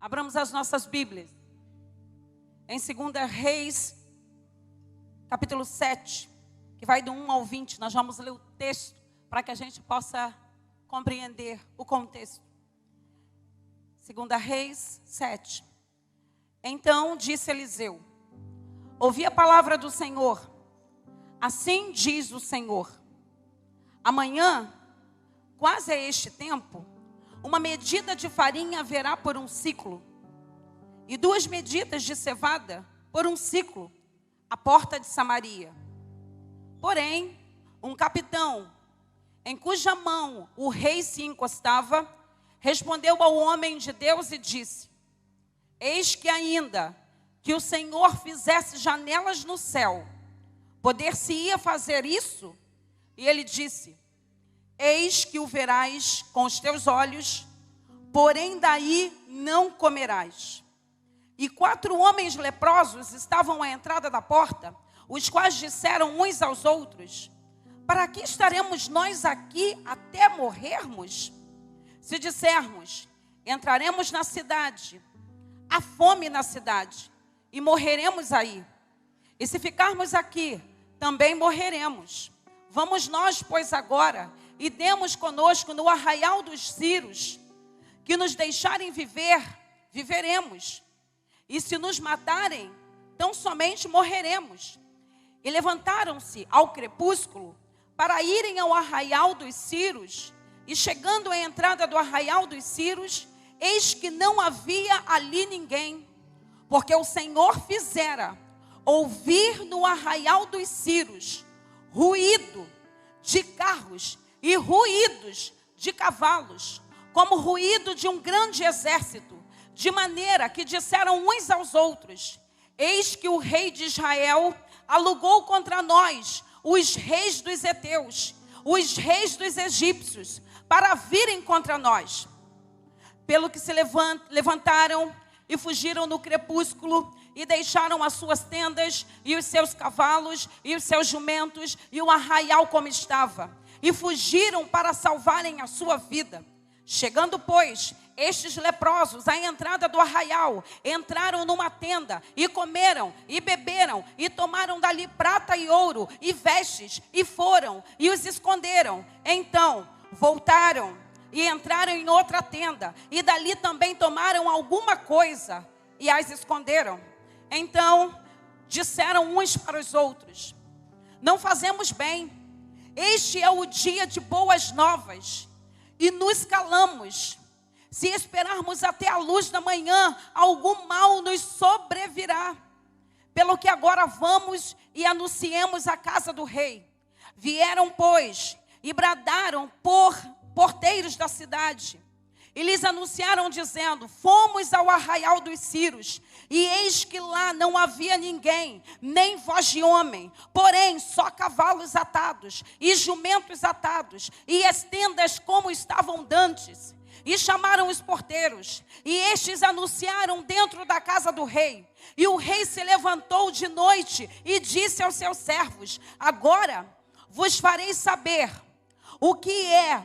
Abramos as nossas Bíblias. Em 2 Reis, capítulo 7, que vai do 1 ao 20. Nós vamos ler o texto para que a gente possa compreender o contexto. 2 Reis 7. Então disse Eliseu: ouvi a palavra do Senhor. Assim diz o Senhor: amanhã, quase a este tempo, uma medida de farinha haverá por um ciclo, e 2 medidas de cevada por um ciclo, à porta de Samaria. Porém, um capitão, em cuja mão o rei se encostava, respondeu ao homem de Deus e disse: eis que ainda que o Senhor fizesse janelas no céu, poder-se-ia fazer isso? E ele disse: eis que o verás com os teus olhos, porém daí não comerás. E 4 homens leprosos estavam à entrada da porta, os quais disseram uns aos outros: para que estaremos nós aqui até morrermos? Se dissermos: entraremos na cidade, há fome na cidade, e morreremos aí. E se ficarmos aqui, também morreremos. Vamos nós, pois, agora, e demos conosco no arraial dos Círios, que nos deixarem viver, viveremos. E se nos matarem, tão somente morreremos. E levantaram-se ao crepúsculo para irem ao arraial dos Círios. E chegando à entrada do arraial dos Círios, eis que não havia ali ninguém, porque o Senhor fizera ouvir no arraial dos Círios ruído de carros e ruídos de cavalos, como ruído de um grande exército, de maneira que disseram uns aos outros: eis que o rei de Israel alugou contra nós os reis dos heteus, os reis dos egípcios, para virem contra nós. Pelo que se levantaram e fugiram no crepúsculo, e deixaram as suas tendas, e os seus cavalos, e os seus jumentos, e o arraial como estava, e fugiram para salvarem a sua vida. Chegando, pois, estes leprosos à entrada do arraial, entraram numa tenda, e comeram, e beberam, e tomaram dali prata e ouro, e vestes, e foram, e os esconderam. Então, voltaram, e entraram em outra tenda, e dali também tomaram alguma coisa, e as esconderam. Então, disseram uns para os outros: não fazemos bem, este é o dia de boas novas, e nos calamos. Se esperarmos até a luz da manhã, algum mal nos sobrevirá. Pelo que agora vamos e anunciemos a casa do rei. Vieram, pois, e bradaram por porteiros da cidade, e lhes anunciaram dizendo: fomos ao arraial dos Círios, e eis que lá não havia ninguém, nem voz de homem, porém só cavalos atados, e jumentos atados, e as tendas como estavam dantes. E chamaram os porteiros, e estes anunciaram dentro da casa do rei. E o rei se levantou de noite, e disse aos seus servos: agora vos farei saber o que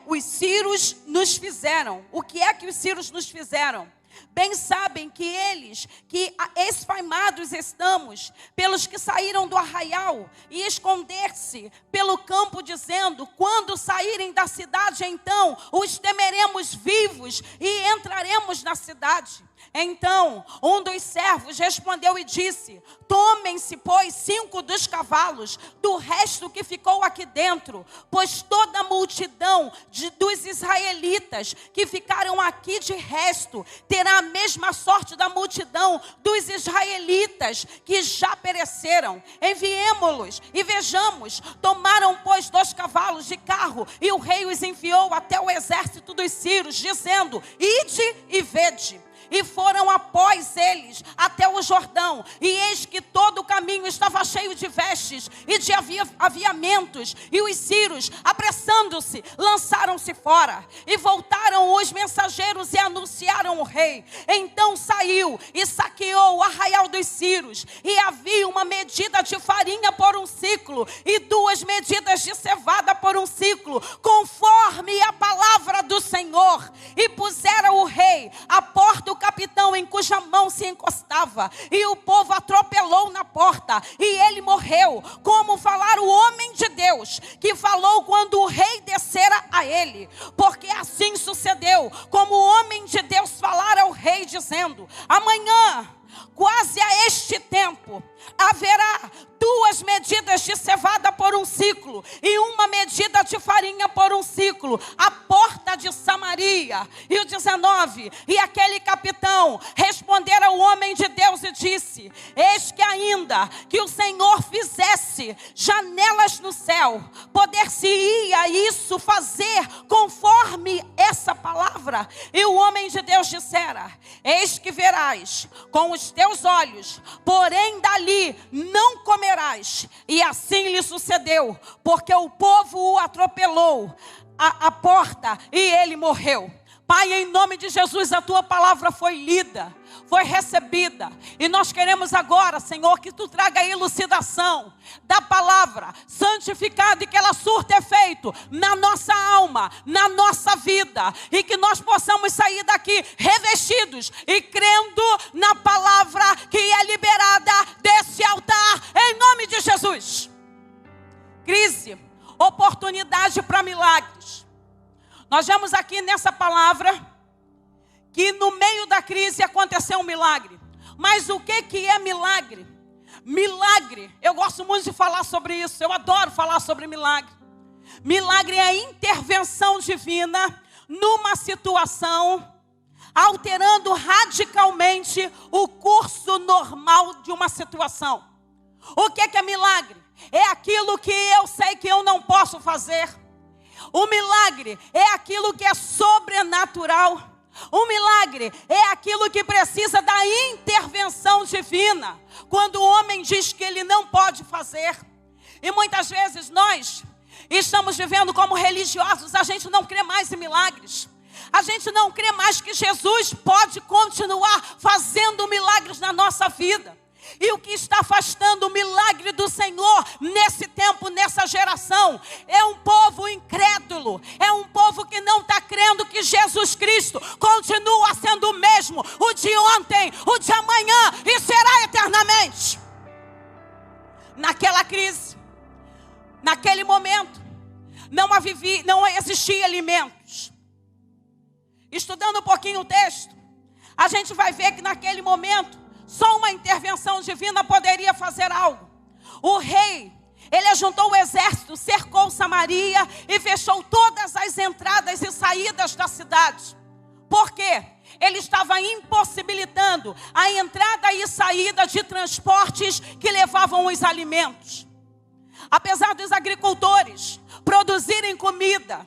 os Círios nos fizeram. O que é que os Círios nos fizeram? Bem sabem que eles, que esfaimados estamos pelos que saíram do arraial, e esconder-se pelo campo, dizendo: quando saírem da cidade, então os temeremos vivos e entraremos na cidade. Então um dos servos respondeu e disse: tomem-se, pois, 5 dos cavalos do resto que ficou aqui dentro, pois toda a multidão dos israelitas que ficaram aqui de resto terá a mesma sorte da multidão dos israelitas que já pereceram. Enviemo-los e vejamos. Tomaram, pois, 2 cavalos de carro, e o rei os enviou até o exército dos Círios, dizendo: ide e vede. E foram após eles até o Jordão, e eis que todo o caminho estava cheio de vestes e de aviamentos, e os Círios, apressando-se, lançaram-se fora. E voltaram os mensageiros e anunciaram o rei. Então saiu e saqueou o arraial dos Círios, e havia uma medida de farinha por um ciclo, e 2 medidas de cevada por um ciclo, conforme a palavra do Senhor. E pusera o rei à porta do capitão em cuja mão se encostava, e o povo atropelou na porta, e ele morreu, como falara o homem de Deus, que falou quando o rei descera a ele. Porque assim sucedeu, como o homem de Deus falara ao rei, dizendo: amanhã, quase a este tempo, haverá 2 medidas de cevada por 1 ciclo, e 1 medida de farinha por 1 ciclo, à porta de Samaria. E o 19, e aquele capitão respondera ao homem de Deus e disse: eis que ainda que o Senhor fizesse janelas no céu, poder-se-ia isso fazer conforme essa palavra? E o homem de Deus dissera: eis que verás com os teus olhos, porém dali não comerás. E assim lhe sucedeu, porque o povo o atropelou à porta e ele morreu. Pai, em nome de Jesus, a tua palavra foi lida, foi recebida, e nós queremos agora, Senhor, que tu traga a elucidação da palavra, santificada, e que ela surta efeito na nossa alma, na nossa vida, e que nós possamos sair daqui revestidos e crendo na palavra que é liberada desse altar, em nome de Jesus. Crise, oportunidade para milagres. Nós vemos aqui nessa palavra que no meio da crise aconteceu um milagre. Mas o que é milagre? Milagre, eu gosto muito de falar sobre isso, eu adoro falar sobre milagre. Milagre é a intervenção divina numa situação, alterando radicalmente o curso normal de uma situação. O que é milagre? É aquilo que eu sei que eu não posso fazer. O milagre é aquilo que é sobrenatural. O milagre é aquilo que precisa da intervenção divina, quando o homem diz que ele não pode fazer. E muitas vezes nós estamos vivendo como religiosos, a gente não crê mais em milagres. A gente não crê mais que Jesus pode continuar fazendo milagres na nossa vida. E o que está afastando o milagre do Senhor nesse tempo, nessa geração, é um povo incrédulo, é um povo que não está crendo que Jesus Cristo continua sendo o mesmo, o de ontem, o de amanhã e será eternamente. Naquela crise, naquele momento, não existia alimentos. Estudando um pouquinho o texto, a gente vai ver que naquele momento, só uma intervenção divina poderia fazer algo. O rei, ele ajuntou o exército, cercou Samaria e fechou todas as entradas e saídas da cidade. Por quê? Ele estava impossibilitando a entrada e saída de transportes que levavam os alimentos. Apesar dos agricultores produzirem comida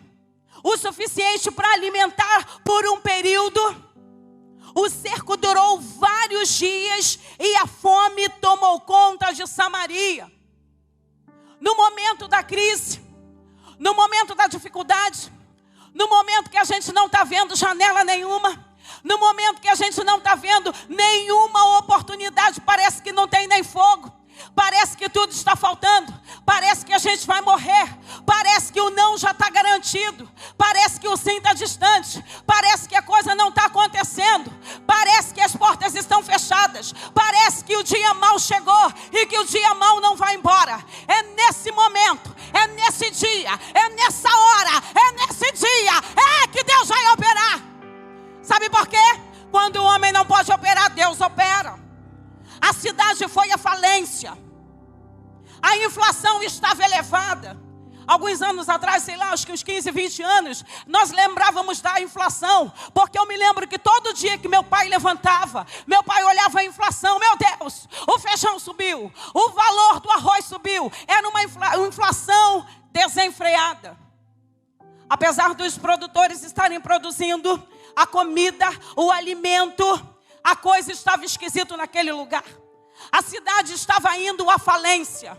o suficiente para alimentar por um período, o cerco durou vários dias e a fome tomou conta de Samaria. No momento da crise, no momento da dificuldade, no momento que a gente não está vendo janela nenhuma, no momento que a gente não está vendo nenhuma oportunidade, parece que não tem nem fogo, parece que tudo está faltando, parece que a gente vai morrer, parece que o não já está garantido, parece que o sim está distante, parece que a coisa não está acontecendo, parece que as portas estão fechadas, parece que o dia mau chegou e que o dia mau não vai embora. É nesse momento, é nesse dia, é nessa hora, é nesse dia, que Deus vai operar. Sabe por quê? Quando o homem não pode operar, Deus opera. A cidade foi à falência. A inflação estava elevada. Alguns anos atrás, sei lá, acho que uns 15, 20 anos, nós lembrávamos da inflação. Porque eu me lembro que todo dia que meu pai levantava, meu pai olhava a inflação. Meu Deus, o feijão subiu, o valor do arroz subiu. Era uma inflação desenfreada. Apesar dos produtores estarem produzindo a comida, o alimento, a coisa estava esquisita naquele lugar. A cidade estava indo à falência.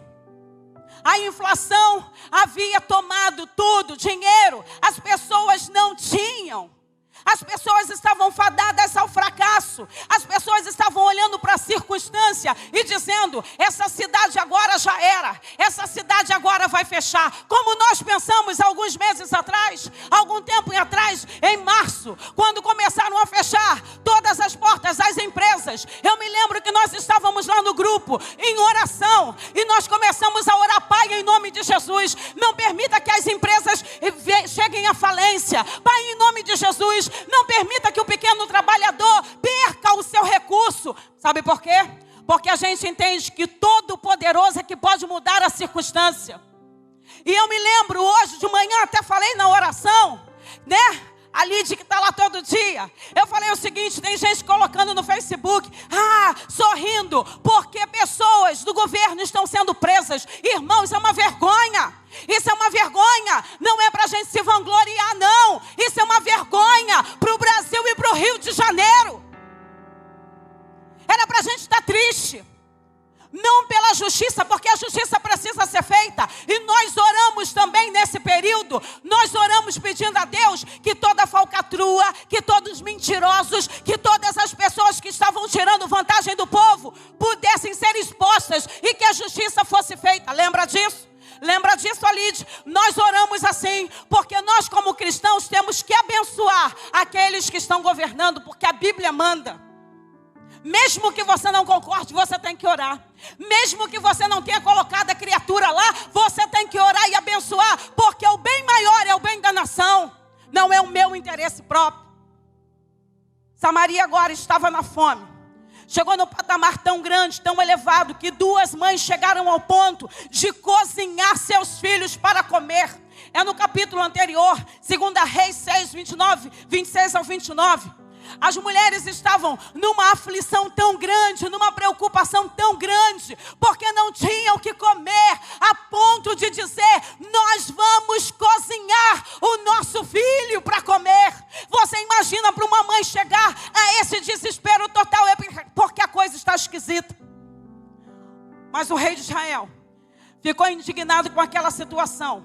A inflação havia tomado tudo, dinheiro. As pessoas não tinham. As pessoas estavam fadadas ao fracasso. As pessoas estavam olhando para a circunstância e dizendo: essa cidade agora já era, essa cidade agora vai fechar. Como nós pensamos alguns meses atrás, algum tempo atrás, em março, quando começaram a fechar todas as portas das empresas. Eu me lembro que nós estávamos lá no grupo, em oração, e nós começamos a orar: Pai, em nome de Jesus, não permita que as empresas cheguem à falência. Pai, em nome de Jesus, não permita que o pequeno trabalhador perca o seu recurso. Sabe por quê? Porque a gente entende que Todo-Poderoso é que pode mudar a circunstância. E eu me lembro, hoje de manhã, até falei na oração, né? A Lídia que está lá todo dia. Eu falei o seguinte: tem gente colocando no Facebook, sorrindo, porque pessoas do governo estão sendo presas. Irmãos, isso é uma vergonha. Isso é uma vergonha. Não é para a gente se vangloriar, não. Isso é uma vergonha para o Brasil e para o Rio de Janeiro. Era para a gente estar triste. Não pela justiça, porque a justiça precisa ser feita. E nós oramos também nesse período. Nós oramos pedindo a Deus que toda falcatrua, que todos os mentirosos, que todas as pessoas que estavam tirando vantagem do povo pudessem ser expostas e que a justiça fosse feita. Lembra disso? Lembra disso, Alide? Nós oramos assim, porque nós como cristãos temos que abençoar aqueles que estão governando, porque a Bíblia manda. Mesmo que você não concorde, você tem que orar. Mesmo que você não tenha colocado a criatura lá, você tem que orar e abençoar, porque o bem maior é o bem da nação, não é o meu interesse próprio. Samaria agora estava na fome. Chegou no patamar tão grande, tão elevado, que 2 mães chegaram ao ponto de cozinhar seus filhos para comer. É no capítulo anterior, 2 Reis 6, 26 ao 29. As mulheres estavam numa aflição tão grande, numa preocupação tão grande, porque não tinham o que comer, a ponto de dizer: nós vamos cozinhar o nosso filho para comer. Você imagina para uma mãe chegar a esse desespero total? É porque a coisa está esquisita. Mas o rei de Israel ficou indignado com aquela situação,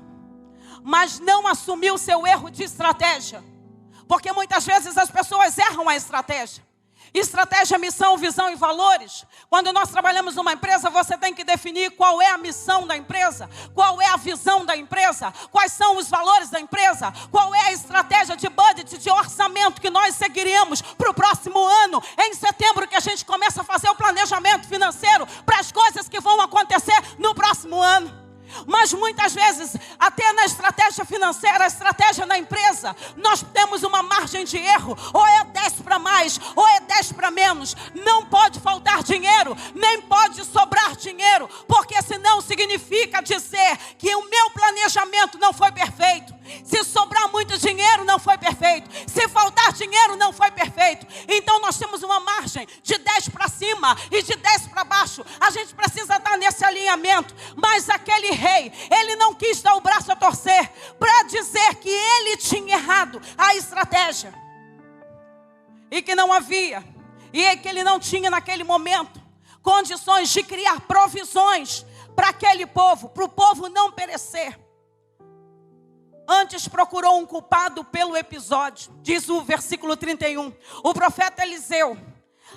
mas não assumiu seu erro de estratégia. Porque muitas vezes as pessoas erram a estratégia. Estratégia, missão, visão e valores. Quando nós trabalhamos numa empresa, você tem que definir qual é a missão da empresa, qual é a visão da empresa, quais são os valores da empresa, qual é a estratégia de budget, de orçamento que nós seguiríamos para o próximo ano. É em setembro que a gente começa a fazer o planejamento financeiro para as coisas que vão acontecer no próximo ano. Mas muitas vezes, até na estratégia financeira, a estratégia na empresa, nós temos uma margem de erro. Ou é 10 para mais, ou é 10 para menos. Não pode faltar dinheiro, nem pode sobrar dinheiro, porque senão significa dizer que o meu planejamento não foi perfeito. Se sobrar muito dinheiro, não foi perfeito. Se faltar dinheiro, não foi perfeito. Então nós temos uma margem de 10 para cima e de 10 para baixo. A gente precisa estar nesse alinhamento. Mas aquele rei, ele não quis dar o braço a torcer para dizer que ele tinha errado a estratégia. E que não havia, e que ele não tinha naquele momento condições de criar provisões para aquele povo, para o povo não perecer. Antes procurou um culpado pelo episódio. Diz o versículo 31. O profeta Eliseu: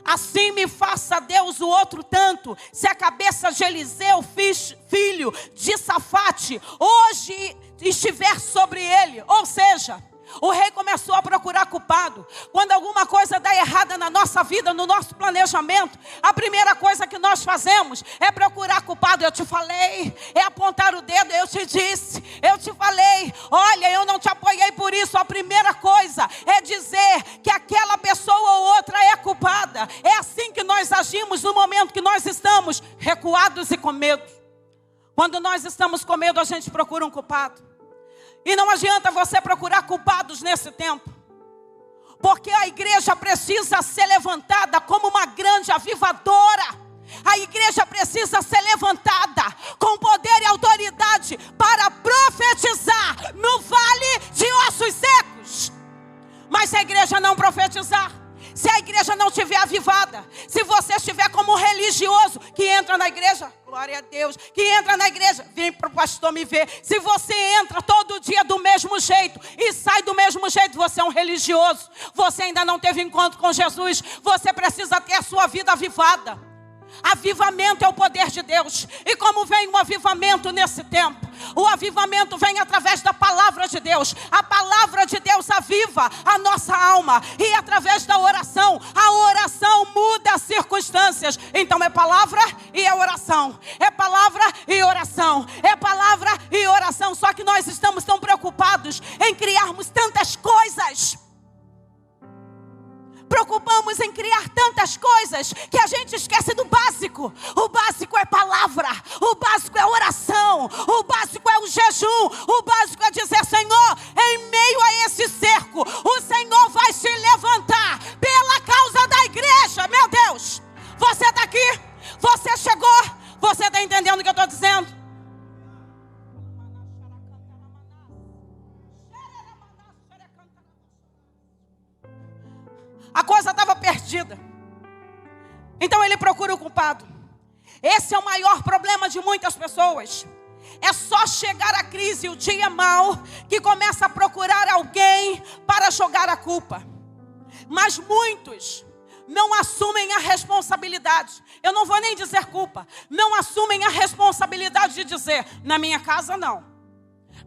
assim me faça Deus o outro tanto, se a cabeça de Eliseu, filho de Safate, hoje estiver sobre ele. Ou seja, o rei começou a procurar culpado. Quando alguma coisa dá errada na nossa vida, no nosso planejamento, a primeira coisa que nós fazemos é procurar culpado. Eu te falei, é apontar o dedo, eu te disse, eu te falei, olha, eu não te apoiei por isso. A primeira coisa é dizer que aquela pessoa ou outra é culpada. É assim que nós agimos no momento que nós estamos recuados e com medo. Quando nós estamos com medo, a gente procura um culpado. E não adianta você procurar culpados nesse tempo, porque a igreja precisa ser levantada como uma grande avivadora. A igreja precisa ser levantada com poder e autoridade para profetizar no vale de ossos secos. Mas se a igreja não profetizar, se a igreja não estiver avivada, se você estiver como um religioso que entra na igreja, glória a Deus. Que entra na igreja, vem para o pastor me ver. Se você entra todo dia do mesmo jeito e sai do mesmo jeito, você é um religioso. Você ainda não teve encontro com Jesus. Você precisa ter a sua vida avivada. Avivamento é o poder de Deus. E como vem o avivamento nesse tempo? O avivamento vem através da palavra de Deus. A palavra de Deus aviva a nossa alma. E através da oração, a oração muda as circunstâncias. Então é palavra e é oração. É palavra e oração. É palavra e oração. Só que nós estamos tão preocupados em criarmos tantas coisas. Preocupamos em criar tantas coisas que a gente esquece do básico. O básico é palavra, o básico é oração, o básico é o jejum, o básico é dizer: Senhor, em meio a esse cerco, o Senhor vai se levantar pela causa da igreja. Meu Deus, você está aqui, você chegou, você está entendendo o que eu estou dizendo? A coisa estava perdida. Então ele procura o culpado. Esse é o maior problema de muitas pessoas. É só chegar a crise, o dia mau, que começa a procurar alguém para jogar a culpa. Mas muitos não assumem a responsabilidade. Eu não vou nem dizer culpa. Não assumem a responsabilidade de dizer: na minha casa não.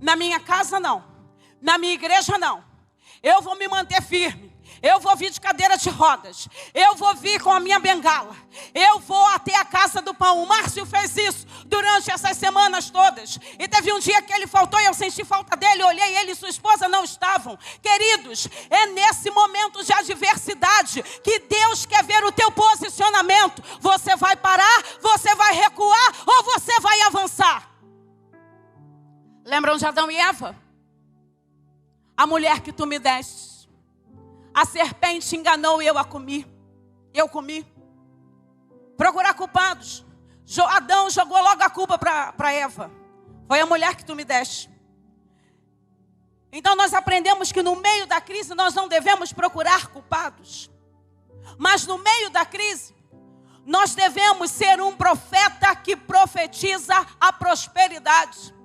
Na minha casa não. Na minha igreja não. Eu vou me manter firme. Eu vou vir de cadeira de rodas. Eu vou vir com a minha bengala. Eu vou até a casa do pão. O Márcio fez isso durante essas semanas todas. E teve um dia que ele faltou e eu senti falta dele. Eu olhei, ele e sua esposa não estavam. Queridos, é nesse momento de adversidade que Deus quer ver o teu posicionamento. Você vai parar, você vai recuar ou você vai avançar? Lembram de Adão e Eva? A mulher que tu me deste. A serpente enganou e eu a comi. Eu comi. Procurar culpados. Adão jogou logo a culpa para Eva. Foi a mulher que tu me deste. Então nós aprendemos que no meio da crise nós não devemos procurar culpados. Mas no meio da crise, nós devemos ser um profeta que profetiza a prosperidade.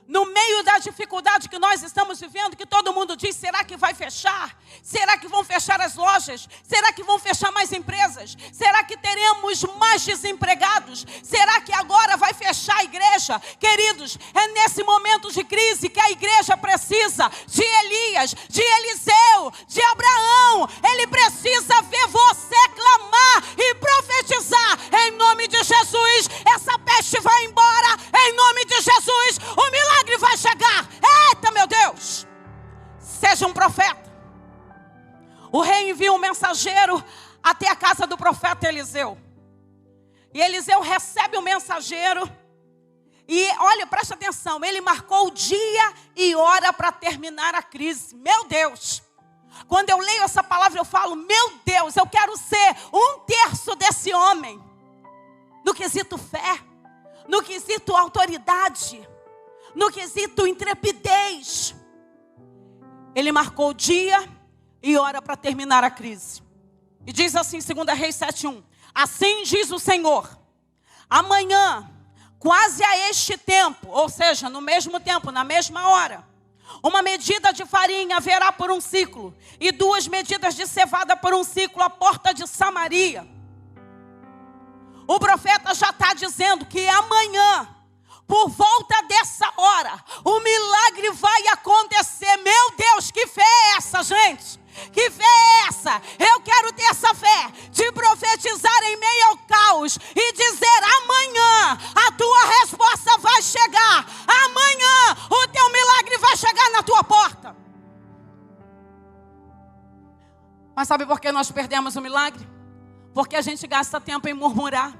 No meio da dificuldade que nós estamos vivendo, que todo mundo diz: será que vai fechar? Será que vão fechar as lojas? Será que vão fechar mais empresas? Será que teremos mais desempregados? Será que agora vai fechar a igreja? Queridos, é nesse momento de crise que a igreja precisa de Elias, de Eliseu, de Abraão. Ele precisa ver você clamar e profetizar em nome de Jesus. Essa peste vai embora em nome de Jesus. O milagre vai chegar. Eita, meu Deus. Seja um profeta. O rei envia um mensageiro até a casa do profeta Eliseu. E Eliseu recebe o mensageiro. E olha, presta atenção. Ele marcou o dia e hora para terminar a crise. Meu Deus. Quando eu leio essa palavra eu falo: meu Deus, eu quero ser 1/3 desse homem. No quesito fé. No quesito autoridade. No quesito intrepidez. Ele marcou o dia e hora para terminar a crise. E diz assim, 2 Reis 7:1. Assim diz o Senhor: amanhã, quase a este tempo, ou seja, no mesmo tempo, na mesma hora, uma medida de farinha haverá por um ciclo, e 2 medidas de cevada por um ciclo à porta de Samaria. O profeta já está dizendo que amanhã, por volta dessa hora, o milagre vai acontecer. Meu Deus, que fé é essa, gente? Que fé é essa? Eu quero ter essa fé de profetizar em meio ao caos e dizer: amanhã a tua resposta vai chegar. Amanhã o teu milagre vai chegar na tua porta. Mas sabe por que nós perdemos o milagre? Porque a gente gasta tempo em murmurar.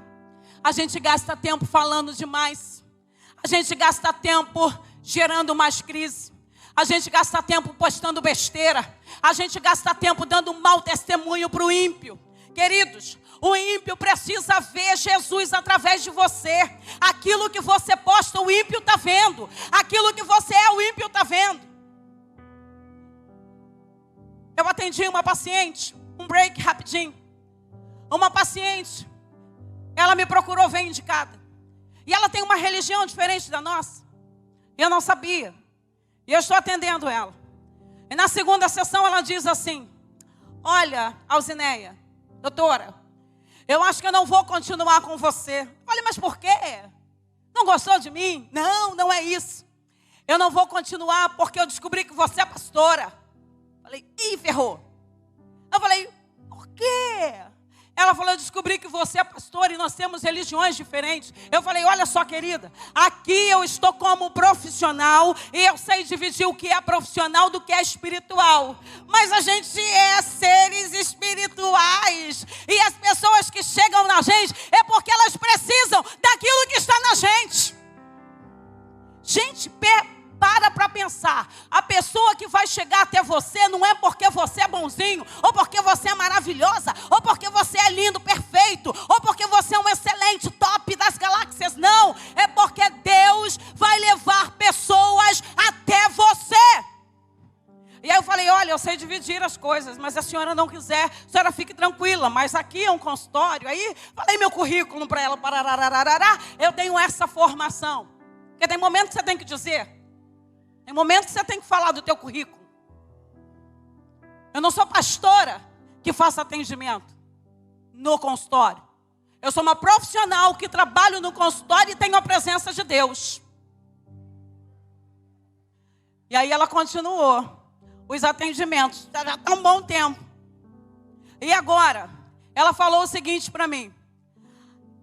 A gente gasta tempo falando demais. A gente gasta tempo gerando mais crise. A gente gasta tempo postando besteira. A gente gasta tempo dando um mau testemunho para o ímpio. Queridos, o ímpio precisa ver Jesus através de você. Aquilo que você posta, o ímpio está vendo. Aquilo que você é, o ímpio está vendo. Eu atendi uma paciente, um break rapidinho. Uma paciente, ela me procurou, veio indicada. E ela tem uma religião diferente da nossa. Eu não sabia. E eu estou atendendo ela. E na segunda sessão ela diz assim: olha, Alzineia, doutora, eu acho que eu não vou continuar com você. Eu falei, mas por quê? Não gostou de mim? Não, não é isso. Eu não vou continuar porque eu descobri que você é pastora. Eu falei, ih, ferrou. Eu falei, por quê? Ela falou, eu descobri que você é pastora e nós temos religiões diferentes. Eu falei, olha só, querida, aqui eu estou como profissional e eu sei dividir o que é profissional do que é espiritual. Mas a gente é seres espirituais. E as pessoas que chegam na gente é porque elas precisam daquilo que está na gente. Gente, para pensar. A pessoa que vai chegar até você não é porque você é bonzinho, ou porque você é maravilhosa, ou porque você é lindo, perfeito, ou porque você é um excelente top das galáxias. Não, é porque Deus vai levar pessoas até você. E aí eu falei, olha, eu sei dividir as coisas, mas se a senhora não quiser, a senhora fique tranquila, mas aqui é um consultório. Aí falei meu currículo para ela, eu tenho essa formação. Porque tem momento que você tem que dizer. Tem momento que você tem que falar do teu currículo. Eu não sou pastora que faça atendimento no consultório. Eu sou uma profissional que trabalho no consultório e tenho a presença de Deus. E aí ela continuou os atendimentos. Já está um bom tempo. E agora, ela falou o seguinte para mim.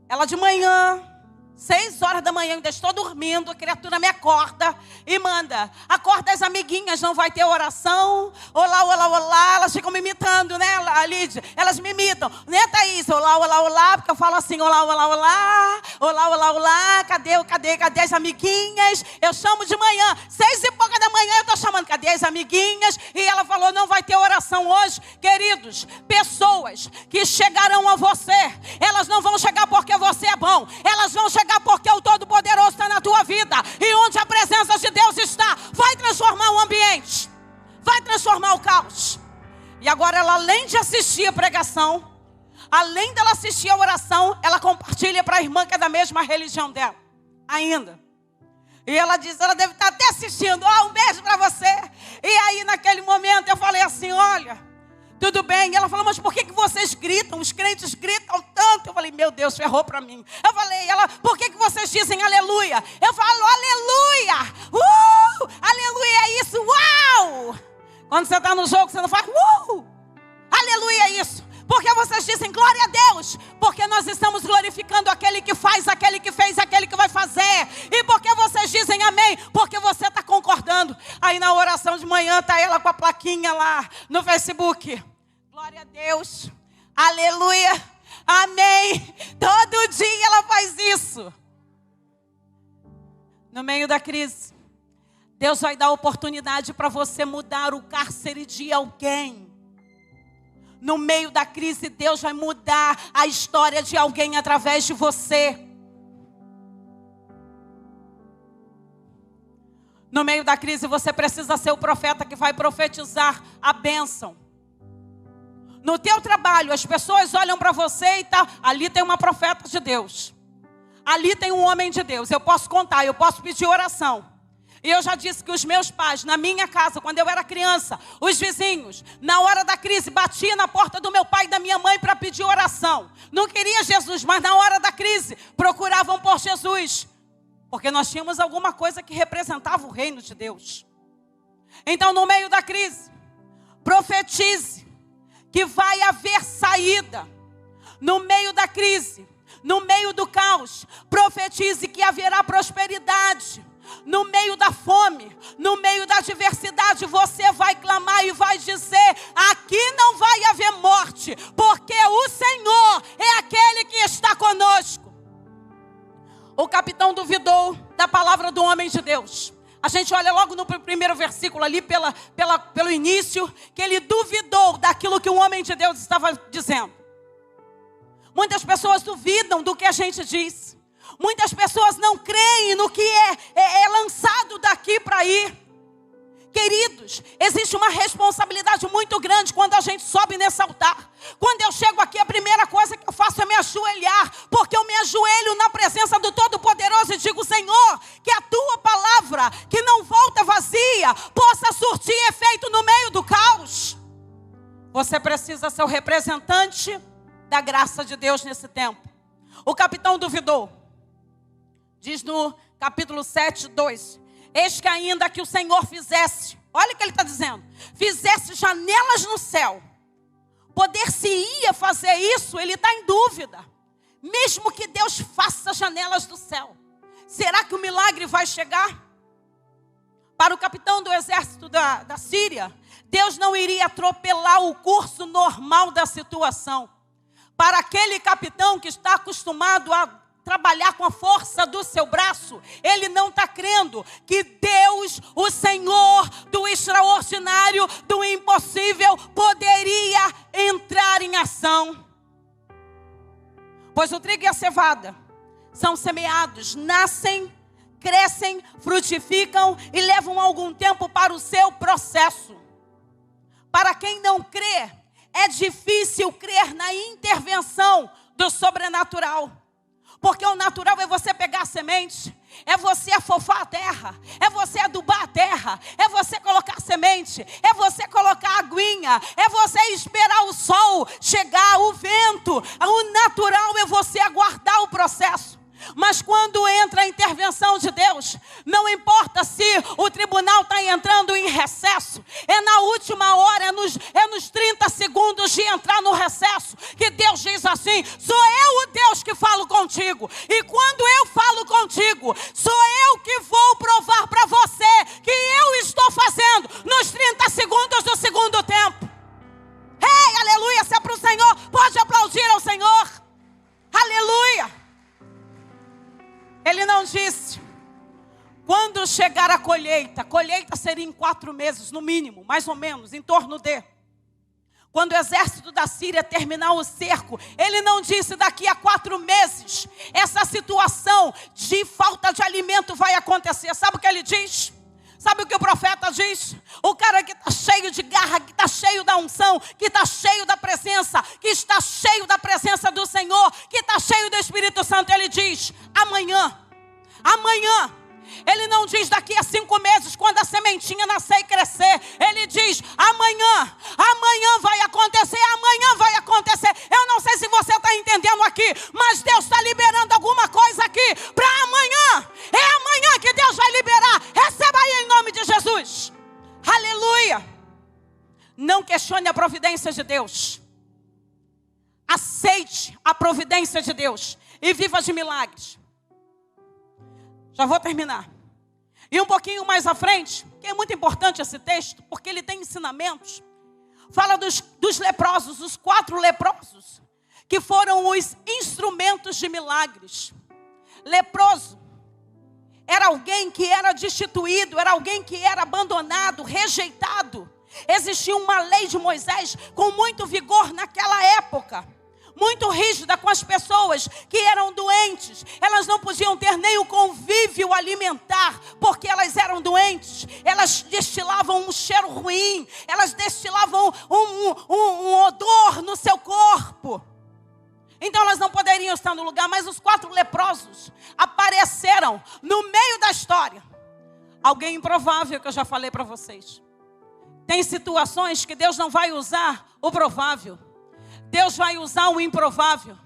Ela de manhã... 6 horas da manhã, eu ainda estou dormindo, a criatura me acorda e manda, acorda as amiguinhas, não vai ter oração, olá, olá, olá, elas ficam me imitando, né, a Lídia, elas me imitam, né, Thaís, olá, olá, olá, porque eu falo assim, olá, olá, olá, olá, olá, olá, cadê as amiguinhas, eu chamo de manhã, 6 e pouca da manhã eu estou chamando, cadê as amiguinhas, e ela falou, não vai ter oração hoje, queridos, pessoas que chegarão a você, elas não vão chegar porque você é bom, elas vão chegar porque o Todo-Poderoso está na tua vida. E onde a presença de Deus está, vai transformar o ambiente. Vai transformar o caos. E agora ela, além de assistir a pregação, além dela assistir a oração, ela compartilha para a irmã que é da mesma religião dela. Ainda. E ela diz, ela deve estar até assistindo. Um beijo para você. E aí naquele momento eu falei assim, olha... Tudo bem. E ela falou, mas por que vocês gritam? Os crentes gritam tanto. Eu falei, meu Deus, ferrou para mim. Eu falei, por que vocês dizem aleluia? Eu falo, aleluia. Aleluia é isso. Uau! Quando você está no jogo, você não faz, aleluia é isso. Porque vocês dizem glória a Deus. Porque nós estamos glorificando aquele que faz, aquele que fez, aquele que vai fazer. E porque vocês dizem amém? Porque você está concordando. Aí na oração de manhã está ela com a plaquinha lá no Facebook. Glória a Deus, aleluia, amém. Todo dia ela faz isso. No meio da crise, Deus vai dar oportunidade para você mudar o cárcere de alguém. No meio da crise, Deus vai mudar a história de alguém através de você. No meio da crise, você precisa ser o profeta que vai profetizar a bênção. No teu trabalho, as pessoas olham para você e tá, ali tem uma profeta de Deus. Ali tem um homem de Deus. Eu posso contar, eu posso pedir oração. E eu já disse que os meus pais, na minha casa, quando eu era criança, os vizinhos, na hora da crise, batiam na porta do meu pai e da minha mãe para pedir oração. Não queria Jesus, mas na hora da crise, procuravam por Jesus. Porque nós tínhamos alguma coisa que representava o reino de Deus. Então, no meio da crise, profetize que vai haver saída. No meio da crise, no meio do caos, profetize que haverá prosperidade. No meio da fome, no meio da adversidade, você vai clamar e vai dizer, aqui não vai haver morte, porque o Senhor é aquele que está conosco. O capitão duvidou da palavra do homem de Deus. A gente olha logo no primeiro versículo ali, pelo início, que ele duvidou daquilo que o homem de Deus estava dizendo. Muitas pessoas duvidam do que a gente diz. Muitas pessoas não creem no que é lançado daqui para aí. Queridos, existe uma responsabilidade muito grande quando a gente sobe nesse altar. Quando eu chego aqui, a primeira coisa que eu faço é me ajoelhar, porque eu me ajoelho na presença do Todo-Poderoso precisa ser o representante da graça de Deus nesse tempo. O capitão duvidou. Diz no capítulo 7, 2. Eis que ainda que o Senhor fizesse, olha o que ele está dizendo, fizesse janelas no céu, poder-se-ia fazer isso? Ele está em dúvida. Mesmo que Deus faça janelas do céu, será que o milagre vai chegar? Para o capitão do exército da Síria, Deus não iria atropelar o curso normal da situação. Para aquele capitão que está acostumado a trabalhar com a força do seu braço, ele não está crendo que Deus, o Senhor do extraordinário, do impossível, poderia entrar em ação. Pois o trigo e a cevada são semeados, nascem, crescem, frutificam e levam algum tempo para o seu processo. Para quem não crê, é difícil crer na intervenção do sobrenatural. Porque o natural é você pegar a semente, é você afofar a terra, é você adubar a terra, é você colocar a semente, é você colocar a aguinha, é você esperar o sol chegar, o vento. O natural é você aguardar o processo. Mas quando entra a intervenção de Deus, não importa se o tribunal está entrando em recesso, é na última hora, é nos 30 segundos de entrar no recesso, que Deus diz assim: sou eu o Deus que falo contigo, e quando eu falo contigo, sou eu que vou provar para você que eu estou fazendo nos 30 segundos do segundo tempo. Ei, aleluia, se é para o Senhor, pode aplaudir ao Senhor, aleluia. Ele não disse, quando chegar a colheita seria em 4 meses, no mínimo, mais ou menos, em torno de. Quando o exército da Síria terminar o cerco, ele não disse daqui a 4 meses, essa situação de falta de alimento vai acontecer. Sabe o que ele diz? Sabe o que o profeta diz? O cara que está cheio de garra, que está cheio da unção, que está cheio da presença, que está cheio da presença do Senhor, que está cheio do Espírito Santo, ele diz, amanhã. Ele não diz daqui a 5 meses, quando a sementinha nascer e crescer. Ele diz, amanhã vai acontecer, amanhã vai acontecer. Eu não sei se você está entendendo aqui, mas Deus está liberando alguma coisa aqui para amanhã. É amanhã que Deus vai liberar. Receba aí em nome de Jesus. Aleluia. Não questione a providência de Deus. Aceite a providência de Deus e viva de milagres. Já vou terminar. E um pouquinho mais à frente, que é muito importante esse texto, porque ele tem ensinamentos. Fala dos leprosos, os 4 leprosos, que foram os instrumentos de milagres. Leproso era alguém que era destituído, era alguém que era abandonado, rejeitado. Existia uma lei de Moisés com muito vigor naquela época, muito rígida com as pessoas que eram doentes. Elas não podiam ter nem o convívio alimentar, porque elas eram doentes. Elas destilavam um cheiro ruim, elas destilavam um odor no seu corpo. Então elas não poderiam estar no lugar. Mas os 4 leprosos apareceram no meio da história. Alguém improvável, que eu já falei para vocês. Tem situações que Deus não vai usar o provável, Deus vai usar o improvável.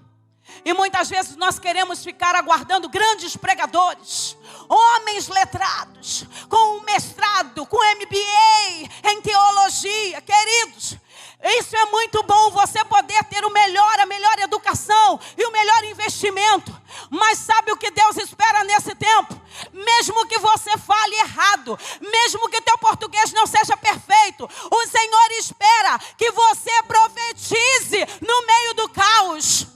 E muitas vezes nós queremos ficar aguardando grandes pregadores, homens letrados, com um mestrado, com MBA em teologia. Queridos, isso é muito bom, você poder ter a melhor educação e o melhor investimento. Mas sabe o que Deus espera nesse tempo? Mesmo que você fale errado, mesmo que teu português não seja perfeito, o Senhor espera que você profetize no meio do caos.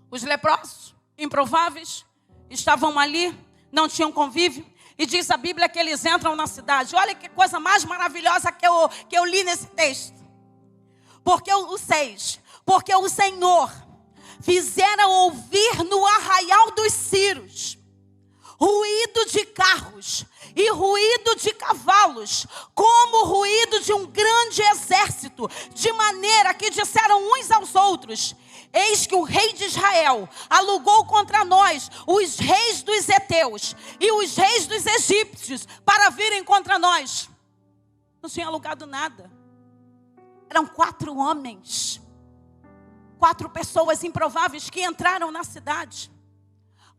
Os leprosos, improváveis, estavam ali, não tinham convívio. E diz a Bíblia que eles entram na cidade. Olha que coisa mais maravilhosa que eu li nesse texto. Porque o Senhor fizera ouvir no arraial dos Círios ruído de carros e ruído de cavalos, como o ruído de um grande exército, de maneira que disseram uns aos outros: eis que o rei de Israel alugou contra nós os reis dos heteus e os reis dos egípcios para virem contra nós. Não tinha alugado nada. Eram 4 homens, 4 pessoas improváveis que entraram na cidade.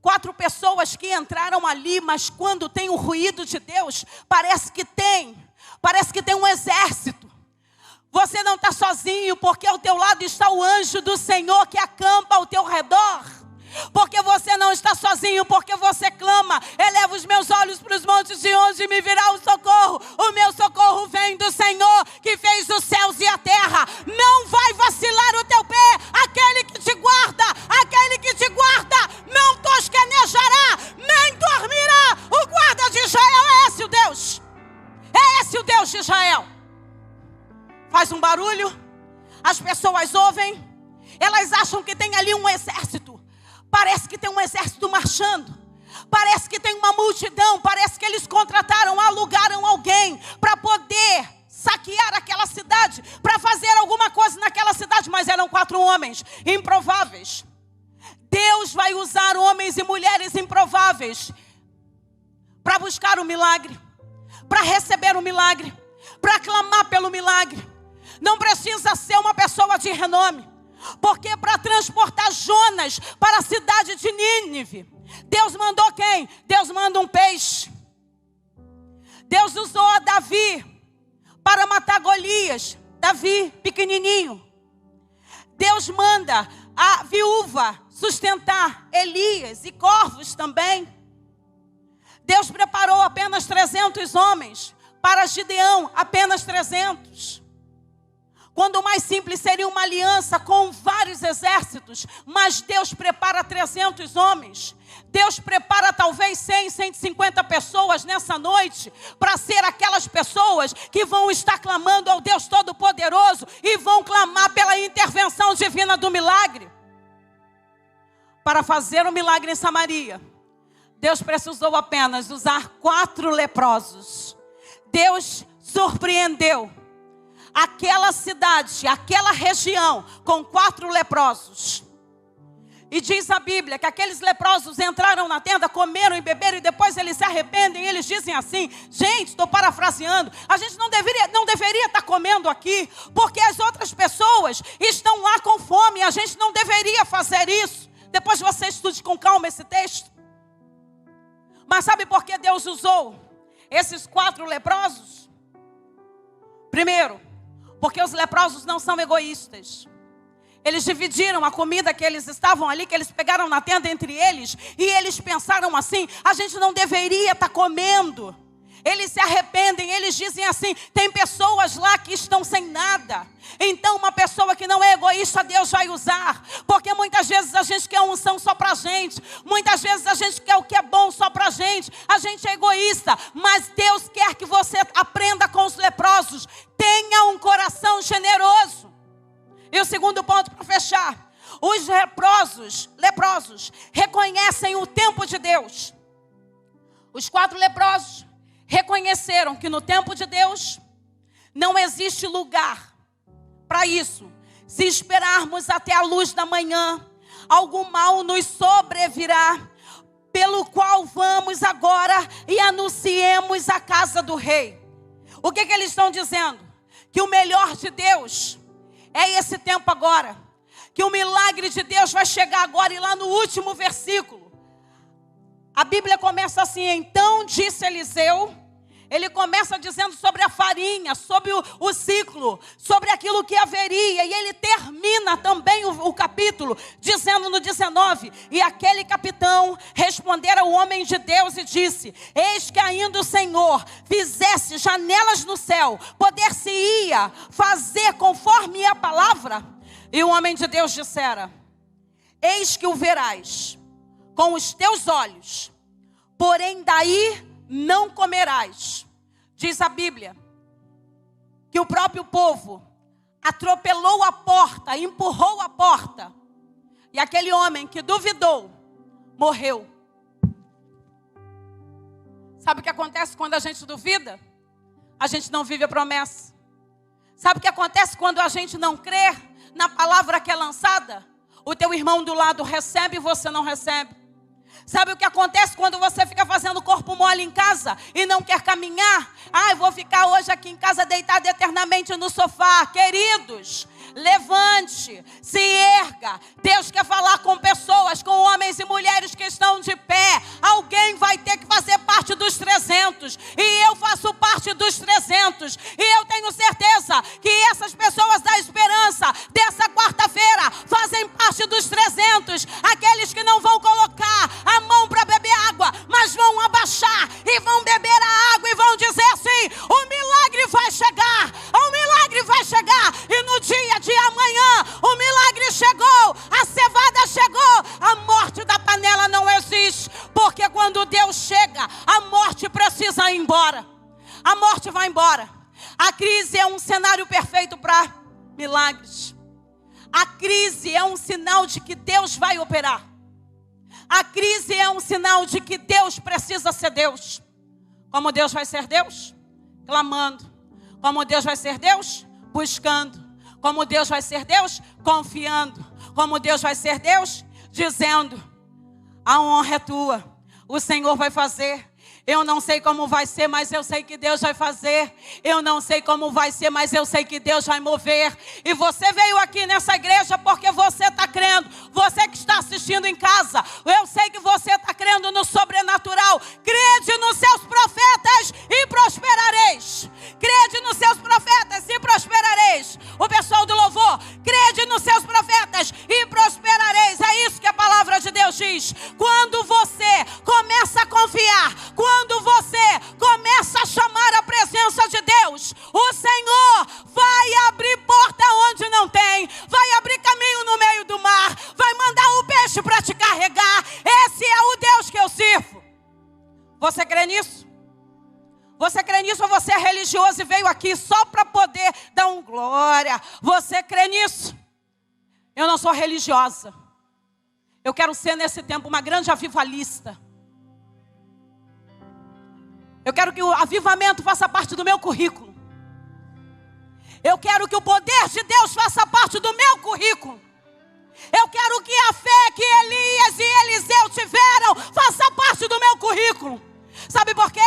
4 pessoas que entraram ali, mas quando tem o ruído de Deus, parece que tem um exército. Você não está sozinho, porque ao teu lado está o anjo do Senhor que acampa ao teu redor. Porque você não está sozinho, porque você clama: eleva os meus olhos para os montes, de onde me virá o socorro. O meu socorro vem do Senhor, que fez os céus e a terra. Não vai vacilar o teu pé, aquele que te guarda não tosquenejará, nem dormirá. O guarda de Israel é esse o Deus, o Deus de Israel. Faz um barulho, as pessoas ouvem, elas acham que tem ali um exército. Parece que tem um exército marchando. Parece que tem uma multidão. Parece que eles contrataram, alugaram alguém para poder saquear aquela cidade, para fazer alguma coisa naquela cidade. Mas eram 4 homens improváveis. Deus vai usar homens e mulheres improváveis para buscar o milagre, para receber o milagre, para clamar pelo milagre. Não precisa ser uma pessoa de renome. Porque para transportar Jonas para a cidade de Nínive, Deus mandou quem? Deus manda um peixe. Deus usou a Davi para matar Golias. Davi, pequenininho. Deus manda a viúva sustentar Elias e corvos também. Deus preparou apenas 300 homens. Para Gideão, apenas 300. Quando o mais simples seria uma aliança com vários exércitos, mas Deus prepara 300 homens. Deus prepara talvez 100, 150 pessoas nessa noite, para ser aquelas pessoas que vão estar clamando ao Deus Todo-Poderoso e vão clamar pela intervenção divina do milagre. Para fazer o milagre em Samaria, Deus precisou apenas usar 4 leprosos. Deus surpreendeu aquela cidade, aquela região, com 4 leprosos. E diz a Bíblia que aqueles leprosos entraram na tenda, comeram e beberam, e depois eles se arrependem. E eles dizem assim: gente, estou parafraseando, a gente não deveria estar comendo aqui, porque as outras pessoas estão lá com fome, a gente não deveria fazer isso. Depois você estude com calma esse texto. Mas sabe por que Deus usou esses 4 leprosos? Primeiro, porque os leprosos não são egoístas. Eles dividiram a comida que eles estavam ali, que eles pegaram na tenda entre eles. E eles pensaram assim: a gente não deveria estar comendo. Eles se arrependem, eles dizem assim: tem pessoas lá que estão sem nada. Então uma pessoa que não é egoísta, Deus vai usar. Porque muitas vezes a gente quer unção só pra gente. Muitas vezes a gente quer o que é bom só pra gente. A gente é egoísta. Mas Deus quer que você aprenda com os leprosos. Tenha um coração generoso. E o segundo ponto para fechar: os leprosos reconhecem o tempo de Deus. Os 4 leprosos reconheceram que no tempo de Deus não existe lugar para isso. Se esperarmos até a luz da manhã, algum mal nos sobrevirá, pelo qual vamos agora e anunciemos a casa do rei. O que eles estão dizendo? Que o melhor de Deus é esse tempo agora. Que o milagre de Deus vai chegar agora. E lá no último versículo, a Bíblia começa assim: então disse Eliseu. Ele começa dizendo sobre a farinha, sobre o ciclo, sobre aquilo que haveria. E ele termina também o capítulo dizendo no 19: e aquele capitão respondera ao homem de Deus e disse: eis que ainda o Senhor fizesse janelas no céu, poder-se-ia fazer conforme a palavra? E o homem de Deus dissera: eis que o verás com os teus olhos, porém daí não comerás. Diz a Bíblia que o próprio povo atropelou a porta, empurrou a porta, e aquele homem que duvidou morreu. Sabe o que acontece quando a gente duvida? A gente não vive a promessa. Sabe o que acontece quando a gente não crê na palavra que é lançada? O teu irmão do lado recebe e você não recebe. Sabe o que acontece quando você fica fazendo corpo mole em casa e não quer caminhar? Eu vou ficar hoje aqui em casa deitado eternamente no sofá. Queridos, levante, se erga. Deus quer falar com pessoas, com homens e mulheres que estão de pé. Alguém vai ter que fazer parte dos 300. E eu faço parte dos 300. E eu tenho certeza que essas pessoas da esperança dessa quarta-feira fazem parte dos 300. Aqueles que não vão colocar a mão para beber água, mas vão abaixar e vão beber a água e vão dizer assim: o milagre vai chegar, o milagre vai chegar. E no dia de amanhã o milagre chegou, a cevada chegou, a morte da panela não existe, porque quando Deus chega, a morte precisa ir embora. A morte vai embora. A crise é um cenário perfeito para milagres. A crise é um sinal de que Deus vai operar. A crise é um sinal de que Deus precisa ser Deus. Como Deus vai ser Deus? Clamando. Como Deus vai ser Deus? Buscando. Como Deus vai ser Deus? Confiando. Como Deus vai ser Deus? Dizendo: a honra é tua, o Senhor vai fazer. Eu não sei como vai ser, mas eu sei que Deus vai fazer. Eu não sei como vai ser, mas eu sei que Deus vai mover. E você veio aqui nessa igreja porque você está crendo. Você que está assistindo em casa, eu sei que você está crendo no sobrenatural. Crede nos seus profetas e prosperareis. Crede nos seus profetas e prosperareis. O pessoal do louvor, crede nos seus profetas e prosperareis. É isso que a palavra de Deus diz. Quando você começa a confiar, quando você começa a chamar a presença de Deus, o Senhor vai abrir porta onde não tem, vai abrir caminho no meio do mar, vai mandar o peixe para te carregar. Esse é o Deus que eu sirvo. Você crê nisso? Você crê nisso ou você é religioso e veio aqui só para poder dar um glória? Você crê nisso? Eu não sou religiosa. Eu quero ser nesse tempo uma grande avivalista. Eu quero que o avivamento faça parte do meu currículo. Eu quero que o poder de Deus faça parte do meu currículo. Eu quero que a fé que Elias e Eliseu tiveram faça parte do meu currículo. Sabe por quê?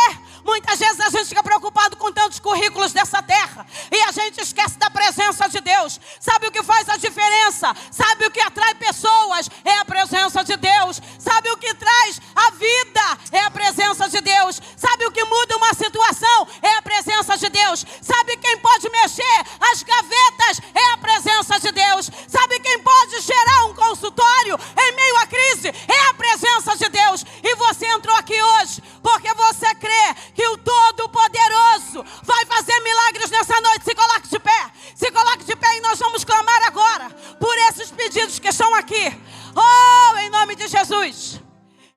Muitas vezes a gente fica preocupado com tantos currículos dessa terra e a gente esquece da presença de Deus. Sabe o que faz a diferença? Sabe o que atrai pessoas? É a presença de Deus. Sabe o que traz a vida? É a presença de Deus. Sabe o que muda uma situação? É a presença de Deus. Sabe